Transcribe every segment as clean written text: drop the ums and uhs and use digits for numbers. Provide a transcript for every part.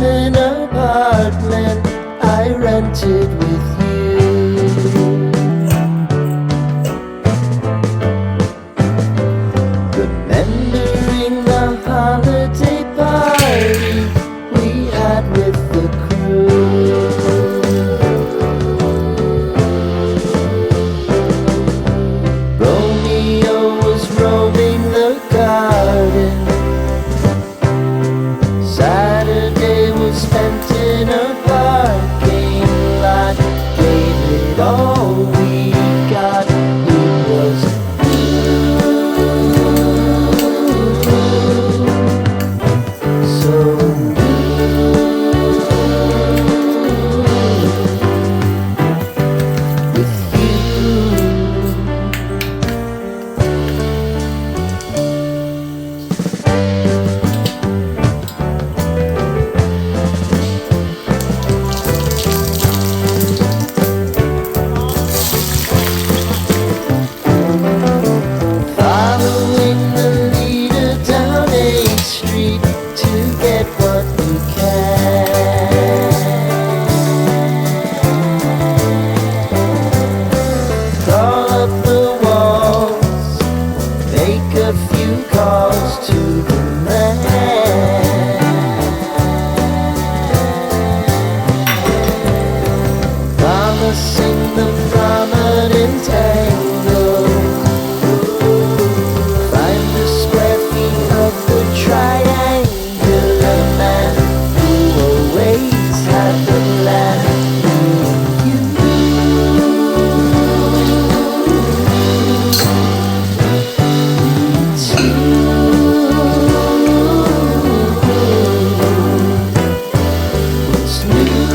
an apartment I rented with you. Remembering the holiday party we had with the crew. Romeo was roaming the garden. Saturday was spent in a parking lot. Gave it all we got. It was so with you. Following the leader down 8th Street to get what we can. Crawl up the walls, make a few calls to the man. Promising the prominent angle. Find the square feet of the triangular man who always had the land. It's me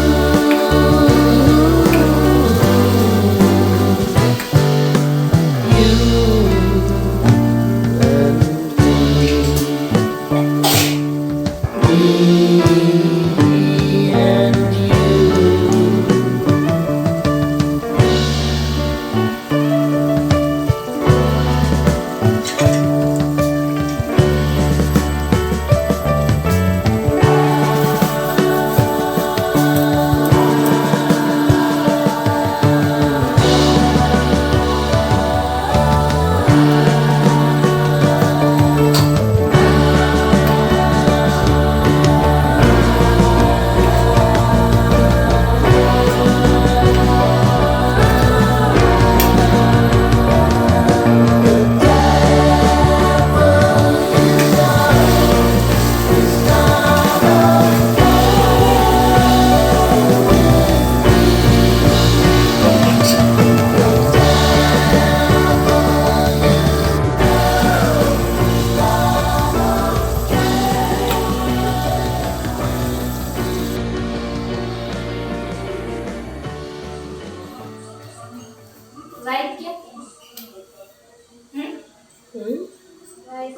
and you. Like it? Hmm? Like